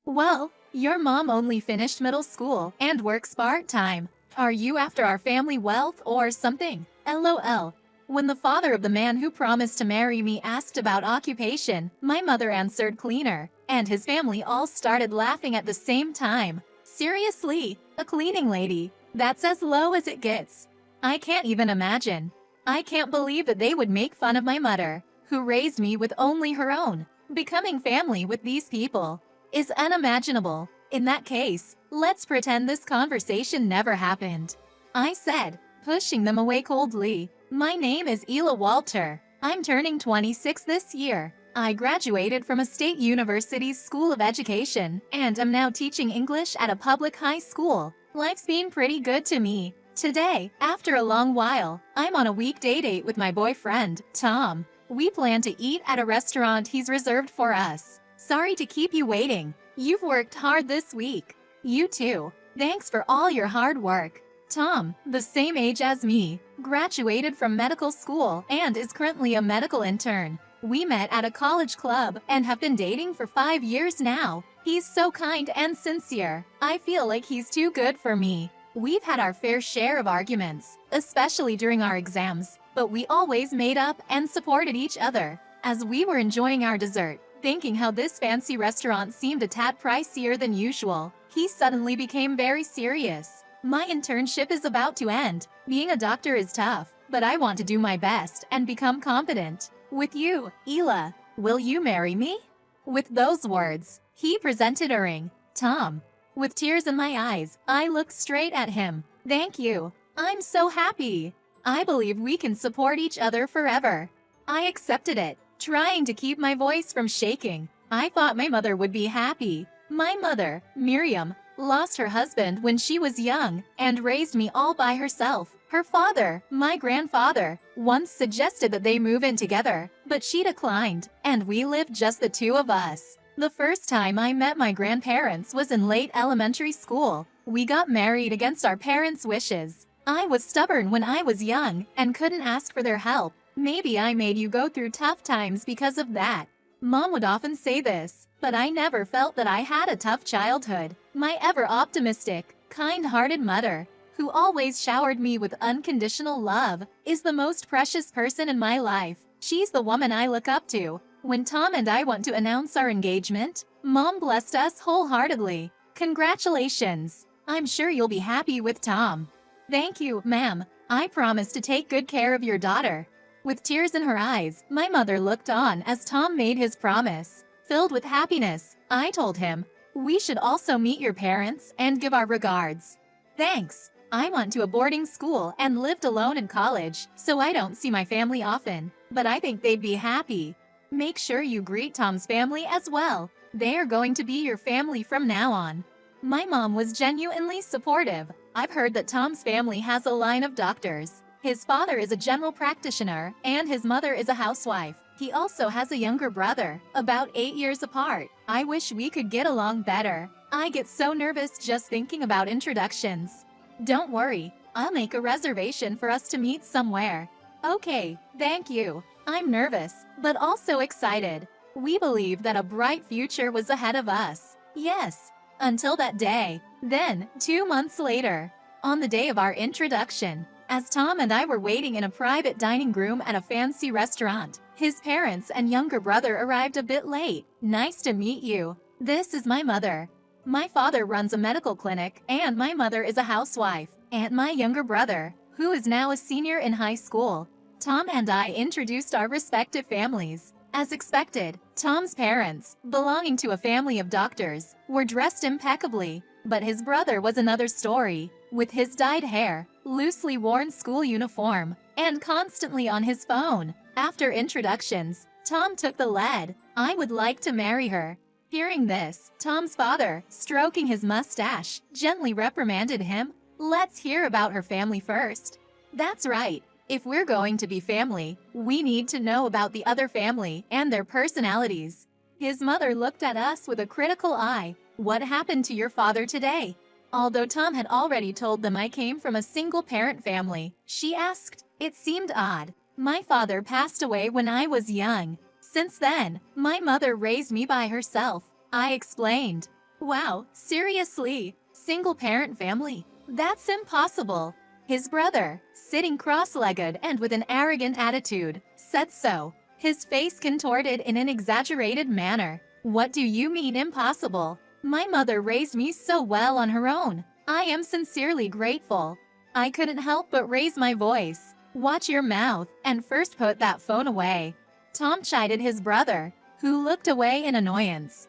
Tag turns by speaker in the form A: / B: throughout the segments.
A: Well, your mom only finished middle school and works part-time. Are you after our family wealth or something? LOL. When the father of the man who promised to marry me asked about occupation, my mother answered cleaner, and his family all started laughing at the same time. Seriously, a cleaning lady? That's as low as it gets. I can't even imagine. I can't believe that they would make fun of my mother, who raised me with only her own. Becoming family with these people is unimaginable. In that case, let's pretend this conversation never happened. I said, pushing them away coldly. My name is Ela Walter. I'm turning 26 this year. I graduated from a state university's School of Education and am now teaching English at a public high school. Life's been pretty good to me. Today, after a long while, I'm on a weekday date with my boyfriend, Tom. We plan to eat at a restaurant he's reserved for us. Sorry to keep you waiting. You've worked hard this week. You too. Thanks for all your hard work. Tom, the same age as me, graduated from medical school and is currently a medical intern. We met at a college club and have been dating for 5 years now. He's so kind and sincere. I feel like he's too good for me. We've had our fair share of arguments, especially during our exams, but we always made up and supported each other. As we were enjoying our dessert, thinking how this fancy restaurant seemed a tad pricier than usual, he suddenly became very serious. My internship is about to end. Being a doctor is tough, but I want to do my best and become competent. With you, Ela, will you marry me? With those words, he presented a ring. Tom. With tears in my eyes, I looked straight at him. Thank you. I'm so happy. I believe we can support each other forever. I accepted it, trying to keep my voice from shaking. I thought my mother would be happy. My mother, Miriam, lost her husband when she was young and raised me all by herself. Her father, my grandfather, once suggested that they move in together, but she declined, and we lived just the two of us. The first time I met my grandparents was in late elementary school. We got married against our parents' wishes. I was stubborn when I was young and couldn't ask for their help. Maybe I made you go through tough times because of that. Mom would often say this, but I never felt that I had a tough childhood. My ever-optimistic, kind-hearted mother, who always showered me with unconditional love, is the most precious person in my life. She's the woman I look up to. When Tom and I want to announce our engagement, Mom blessed us wholeheartedly. Congratulations! I'm sure you'll be happy with Tom. Thank you, ma'am. I promise to take good care of your daughter. With tears in her eyes, my mother looked on as Tom made his promise. Filled with happiness, I told him, we should also meet your parents and give our regards. Thanks. I went to a boarding school and lived alone in college, so I don't see my family often, but I think they'd be happy. Make sure you greet Tom's family as well. They are going to be your family from now on. My mom was genuinely supportive. I've heard that Tom's family has a line of doctors. His father is a general practitioner, and his mother is a housewife. He also has a younger brother, about 8 years apart. I wish we could get along better. I get so nervous just thinking about introductions. Don't worry, I'll make a reservation for us to meet somewhere. Okay, thank you. I'm nervous, but also excited. We believe that a bright future was ahead of us. Yes, until that day. Then, 2 months later, on the day of our introduction, as Tom and I were waiting in a private dining room at a fancy restaurant, his parents and younger brother arrived a bit late. Nice to meet you. This is my mother. My father runs a medical clinic, and my mother is a housewife. And my younger brother, who is now a senior in high school. Tom and I introduced our respective families. As expected, Tom's parents, belonging to a family of doctors, were dressed impeccably, but his brother was another story, with his dyed hair, loosely worn school uniform, and constantly on his phone. After introductions, Tom took the lead. I would like to marry her. Hearing this, Tom's father, stroking his mustache, gently reprimanded him. Let's hear about her family first. That's right. If we're going to be family, we need to know about the other family and their personalities. His mother looked at us with a critical eye. What happened to your father today? Although Tom had already told them I came from a single-parent family, she asked. It seemed odd. My father passed away when I was young. Since then, my mother raised me by herself. I explained. Wow, seriously? Single-parent family? That's impossible. His brother, sitting cross-legged and with an arrogant attitude, said so, his face contorted in an exaggerated manner. What do you mean impossible? My mother raised me so well on her own. I am sincerely grateful. I couldn't help but raise my voice. Watch your mouth, and first put that phone away. Tom chided his brother, who looked away in annoyance.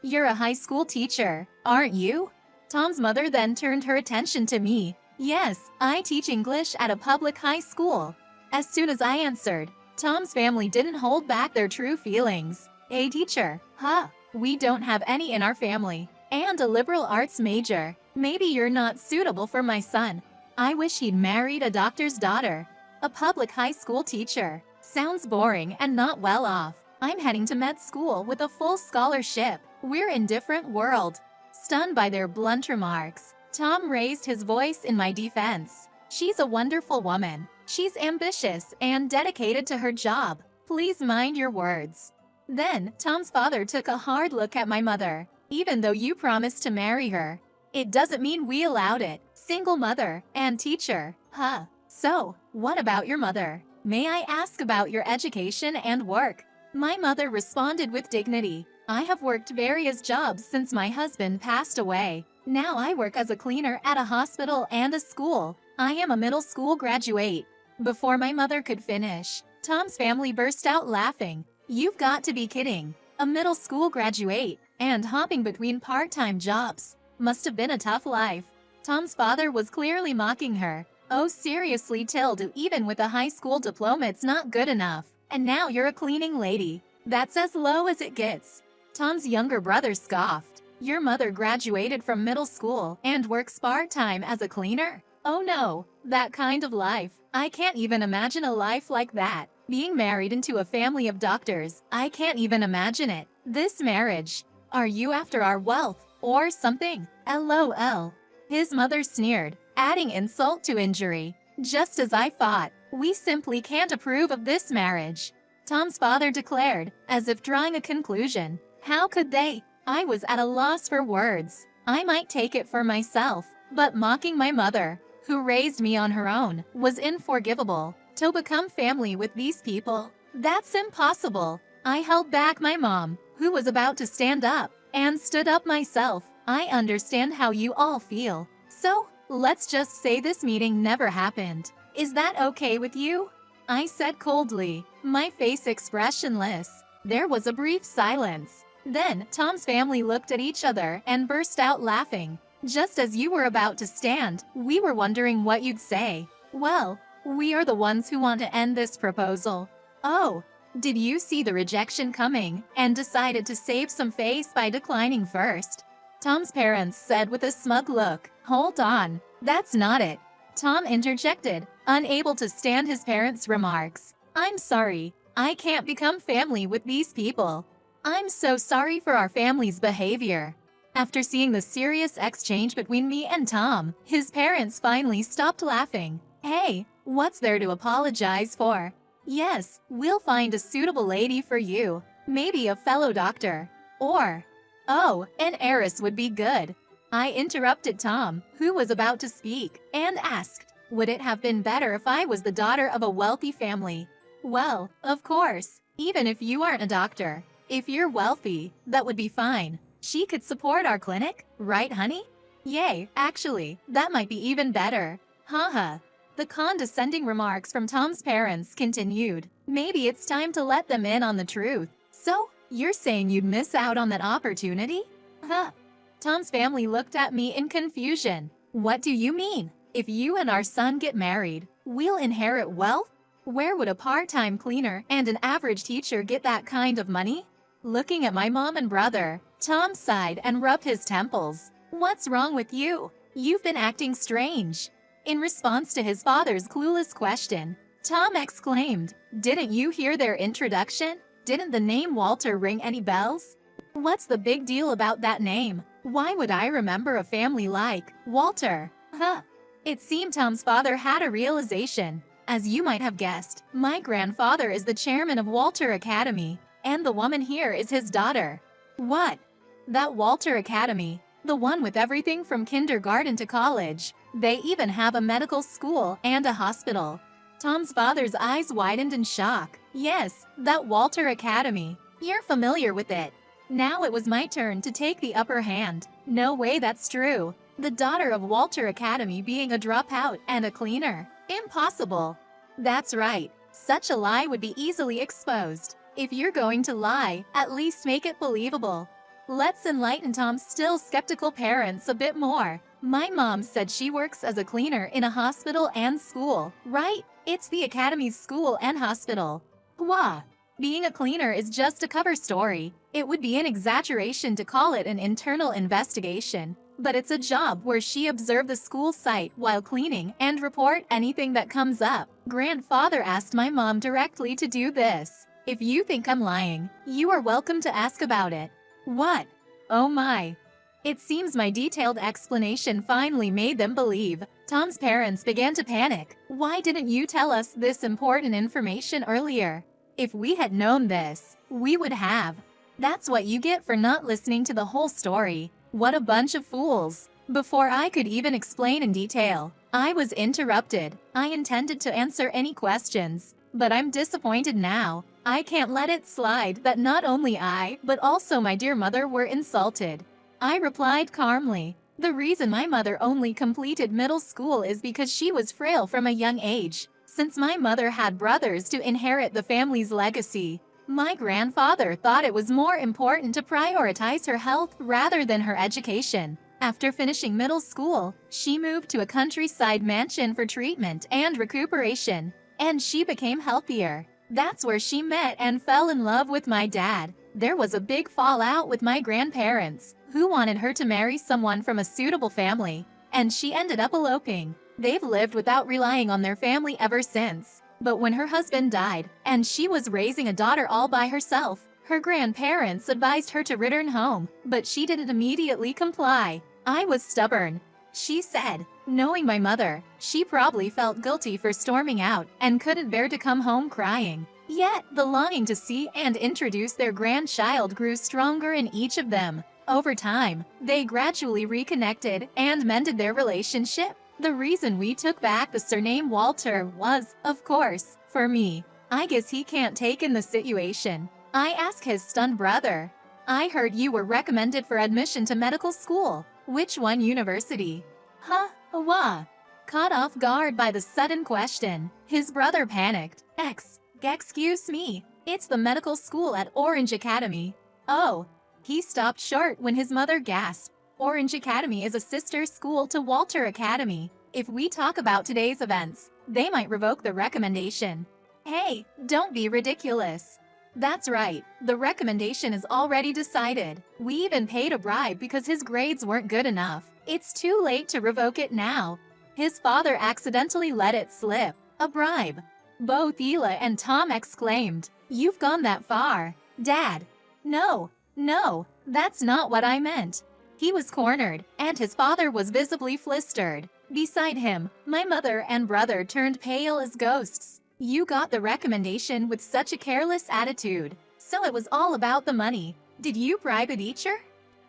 A: You're a high school teacher, aren't you? Tom's mother then turned her attention to me. Yes, I teach English at a public high school. As soon as I answered, Tom's family didn't hold back their true feelings. A teacher? Huh, we don't have any in our family. And a liberal arts major. Maybe you're not suitable for my son. I wish he'd married a doctor's daughter. A public high school teacher. Sounds boring and not well off. I'm heading to med school with a full scholarship. We're in different world. Stunned by their blunt remarks, Tom raised his voice in my defense. She's a wonderful woman. She's ambitious and dedicated to her job. Please mind your words. Then, Tom's father took a hard look at my mother. Even though you promised to marry her, it doesn't mean we allowed it. Single mother and teacher. Huh. So, what about your mother? May I ask about your education and work? My mother responded with dignity. I have worked various jobs since my husband passed away. Now I work as a cleaner at a hospital and a school. I am a middle school graduate. Before my mother could finish, Tom's family burst out laughing. You've got to be kidding. A middle school graduate and hopping between part-time jobs. Must have been a tough life. Tom's father was clearly mocking her. Oh seriously Tilde, even with a high school diploma it's not good enough. And now you're a cleaning lady. That's as low as it gets. Tom's younger brother scoffed. Your mother graduated from middle school and works part-time as a cleaner? Oh no, that kind of life. I can't even imagine a life like that. Being married into a family of doctors, I can't even imagine it. This marriage. Are you after our wealth or something? LOL. His mother sneered, adding insult to injury. Just as I thought. We simply can't approve of this marriage. Tom's father declared, as if drawing a conclusion. How could they? I was at a loss for words. I might take it for myself, but mocking my mother, who raised me on her own, was unforgivable. To become family with these people, that's impossible. I held back my mom, who was about to stand up, and stood up myself. I understand how you all feel. So, let's just say this meeting never happened. Is that okay with you? I said coldly, my face expressionless. There was a brief silence. Then, Tom's family looked at each other and burst out laughing. Just as you were about to stand, we were wondering what you'd say. Well, we are the ones who want to end this proposal. Oh, did you see the rejection coming and decided to save some face by declining first? Tom's parents said with a smug look. Hold on, that's not it. Tom interjected, unable to stand his parents' remarks. I'm sorry, I can't become family with these people. I'm so sorry for our family's behavior. After seeing the serious exchange between me and Tom, his parents finally stopped laughing. Hey, what's there to apologize for? Yes, we'll find a suitable lady for you. Maybe a fellow doctor. Or, oh, an heiress would be good. I interrupted Tom, who was about to speak, and asked, would it have been better if I was the daughter of a wealthy family? Well, of course, even if you aren't a doctor. If you're wealthy, that would be fine. She could support our clinic, right honey? Yay, actually, that might be even better. Haha. The condescending remarks from Tom's parents continued. Maybe it's time to let them in on the truth. So, you're saying you'd miss out on that opportunity? Huh. Tom's family looked at me in confusion. What do you mean? If you and our son get married, we'll inherit wealth? Where would a part-time cleaner and an average teacher get that kind of money? Looking at my mom and brother, Tom sighed and rubbed his temples. What's wrong with you? You've been acting strange. In response to his father's clueless question, Tom exclaimed, didn't you hear their introduction? Didn't the name Walter ring any bells? What's the big deal about that name? Why would I remember a family like Walter? Huh. It seemed Tom's father had a realization. As you might have guessed, my grandfather is the chairman of Walter Academy, And the woman here is his daughter. What? That Walter Academy. The one with everything from kindergarten to college. They even have a medical school and a hospital. Tom's father's eyes widened in shock. Yes, that Walter Academy. You're familiar with it. Now it was my turn to take the upper hand. No way that's true. The daughter of Walter Academy being a dropout and a cleaner. Impossible. That's right. Such a lie would be easily exposed. If you're going to lie, at least make it believable. Let's enlighten Tom's still skeptical parents a bit more. My mom said she works as a cleaner in a hospital and school, right? It's the Academy's school and hospital. Wah! Being a cleaner is just a cover story. It would be an exaggeration to call it an internal investigation. But it's a job where she observed the school site while cleaning and report anything that comes up. Grandfather asked my mom directly to do this. If you think I'm lying, you are welcome to ask about it. What? Oh my. It seems my detailed explanation finally made them believe. Tom's parents began to panic. Why didn't you tell us this important information earlier? If we had known this, we would have. That's what you get for not listening to the whole story. What a bunch of fools. Before I could even explain in detail, I was interrupted. I intended to answer any questions, but I'm disappointed now. I can't let it slide that not only I, but also my dear mother were insulted. I replied calmly. The reason my mother only completed middle school is because she was frail from a young age. Since my mother had brothers to inherit the family's legacy, my grandfather thought it was more important to prioritize her health rather than her education. After finishing middle school, she moved to a countryside mansion for treatment and recuperation, and she became healthier. That's where she met and fell in love with my dad. There was a big fallout with my grandparents, who wanted her to marry someone from a suitable family, and she ended up eloping. They've lived without relying on their family ever since. But when her husband died, and she was raising a daughter all by herself, her grandparents advised her to return home, but she didn't immediately comply. I was stubborn, she said. Knowing my mother, she probably felt guilty for storming out and couldn't bear to come home crying. Yet, the longing to see and introduce their grandchild grew stronger in each of them. Over time, they gradually reconnected and mended their relationship. The reason we took back the surname Walter was, of course, for me. I guess he can't take in the situation. I asked his stunned brother. I heard you were recommended for admission to medical school. Which one university? Huh? Wah. Caught off guard by the sudden question, his brother panicked. Excuse me. It's the medical school at Orange Academy. Oh. He stopped short when his mother gasped. Orange Academy is a sister school to Walter Academy. If we talk about today's events, they might revoke the recommendation. Hey, don't be ridiculous. That's right, the recommendation is already decided. We even paid a bribe because his grades weren't good enough. It's too late to revoke it now. His father accidentally let it slip. A bribe. Both Ela and Tom exclaimed. You've gone that far. Dad. No, that's not what I meant. He was cornered, and his father was visibly flustered. Beside him, my mother and brother turned pale as ghosts. You got the recommendation with such a careless attitude. So it was all about the money. Did you bribe a teacher?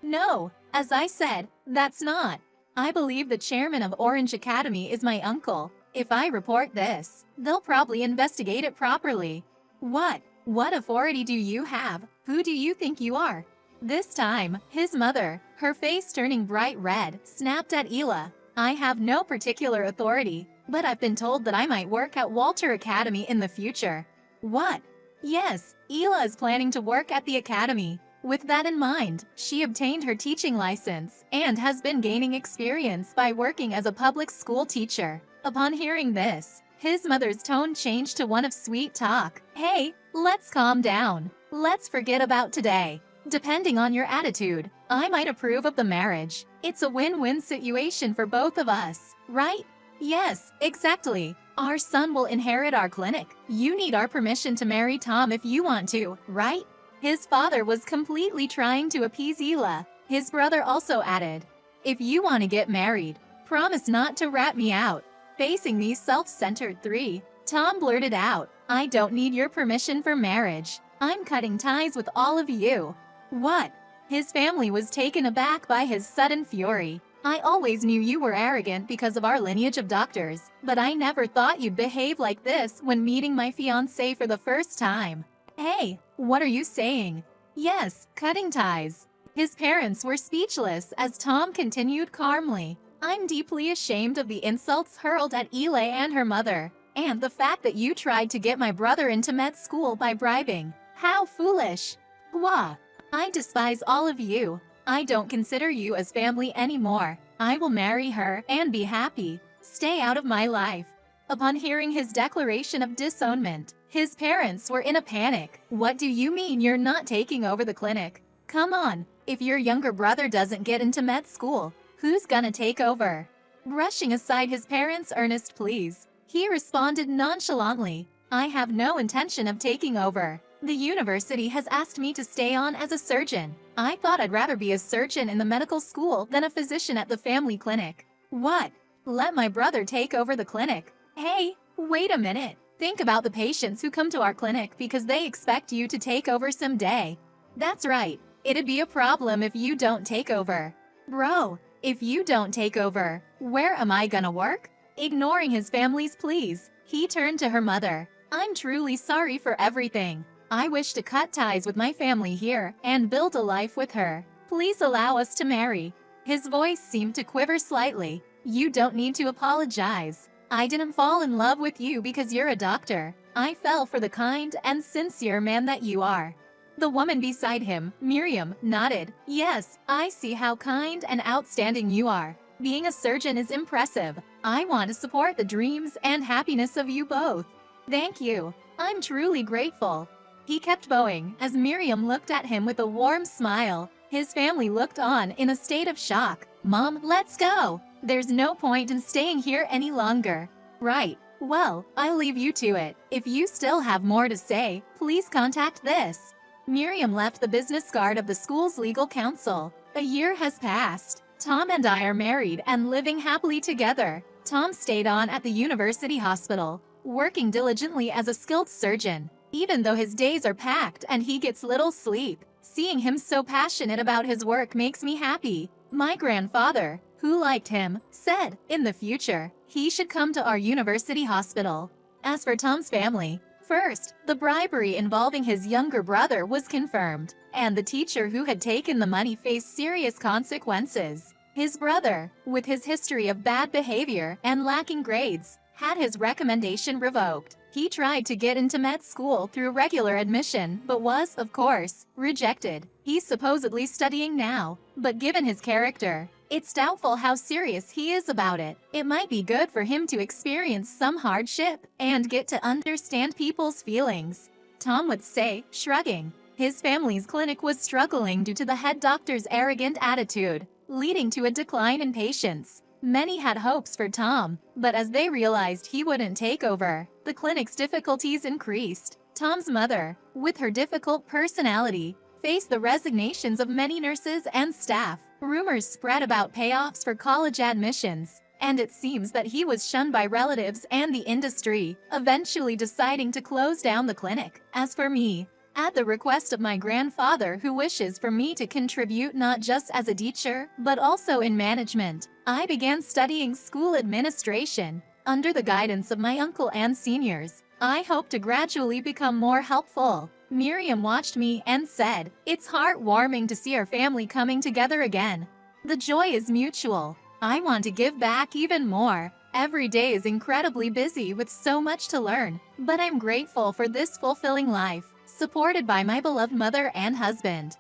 A: No, as I said, that's not. I believe the chairman of Orange Academy is my uncle. If I report this, they'll probably investigate it properly. What authority do you have? Who do you think you are? This time, his mother, her face turning bright red, snapped at Ela. I have no particular authority, but I've been told that I might work at Walter Academy in the future. What? Yes, Ela is planning to work at the academy. With that in mind, she obtained her teaching license and has been gaining experience by working as a public school teacher. Upon hearing this, his mother's tone changed to one of sweet talk. Hey, let's calm down. Let's forget about today. Depending on your attitude, I might approve of the marriage. It's a win-win situation for both of us, right? Yes, exactly. Our son will inherit our clinic. You need our permission to marry Tom if you want to, right? His father was completely trying to appease Ela. His brother also added, if you want to get married, promise not to rat me out. Facing these self-centered three, Tom blurted out, I don't need your permission for marriage. I'm cutting ties with all of you. What? His family was taken aback by his sudden fury. I always knew you were arrogant because of our lineage of doctors, but I never thought you'd behave like this when meeting my fiancé for the first time. Hey, what are you saying? Yes, cutting ties. His parents were speechless as Tom continued calmly. I'm deeply ashamed of the insults hurled at Eli and her mother, and the fact that you tried to get my brother into med school by bribing. How foolish. Wah. I despise all of you. I don't consider you as family anymore. I will marry her and be happy. Stay out of my life. Upon hearing his declaration of disownment, his parents were in a panic. What do you mean you're not taking over the clinic? Come on, if your younger brother doesn't get into med school, who's gonna take over? Brushing aside his parents' earnest pleas, he responded nonchalantly, I have no intention of taking over. The university has asked me to stay on as a surgeon. I thought I'd rather be a surgeon in the medical school than a physician at the family clinic. What? Let my brother take over the clinic? Hey, wait a minute. Think about the patients who come to our clinic because they expect you to take over someday. That's right. It'd be a problem if you don't take over. Bro, if you don't take over, where am I gonna work? Ignoring his family's pleas, he turned to her mother. I'm truly sorry for everything. I wish to cut ties with my family here and build a life with her. Please allow us to marry. His voice seemed to quiver slightly. You don't need to apologize. I didn't fall in love with you because you're a doctor. I fell for the kind and sincere man that you are. The woman beside him, Miriam, nodded. Yes, I see how kind and outstanding you are. Being a surgeon is impressive. I want to support the dreams and happiness of you both. Thank you. I'm truly grateful. He kept bowing as Miriam looked at him with a warm smile. His family looked on in a state of shock. Mom, let's go. There's no point in staying here any longer. Right. Well, I'll leave you to it. If you still have more to say, please contact this. Miriam left the business card of the school's legal counsel. A year has passed. Tom and I are married and living happily together. Tom stayed on at the university hospital, working diligently as a skilled surgeon. Even though his days are packed and he gets little sleep, seeing him so passionate about his work makes me happy. My grandfather, who liked him, said, in the future, he should come to our university hospital. As for Tom's family, first, the bribery involving his younger brother was confirmed, and the teacher who had taken the money faced serious consequences. His brother, with his history of bad behavior and lacking grades, had his recommendation revoked. He tried to get into med school through regular admission, but was, of course, rejected. He's supposedly studying now, but given his character, it's doubtful how serious he is about it. It might be good for him to experience some hardship and get to understand people's feelings. Tom would say, shrugging. His family's clinic was struggling due to the head doctor's arrogant attitude, leading to a decline in patients. Many had hopes for Tom, but as they realized he wouldn't take over, the clinic's difficulties increased. Tom's mother, with her difficult personality, faced the resignations of many nurses and staff. Rumors spread about payoffs for college admissions, and it seems that he was shunned by relatives and the industry, eventually deciding to close down the clinic. As for me, at the request of my grandfather who wishes for me to contribute not just as a teacher, but also in management, I began studying school administration. Under the guidance of my uncle and seniors, I hope to gradually become more helpful. Miriam watched me and said, it's heartwarming to see our family coming together again. The joy is mutual. I want to give back even more. Every day is incredibly busy with so much to learn, but I'm grateful for this fulfilling life, supported by my beloved mother and husband.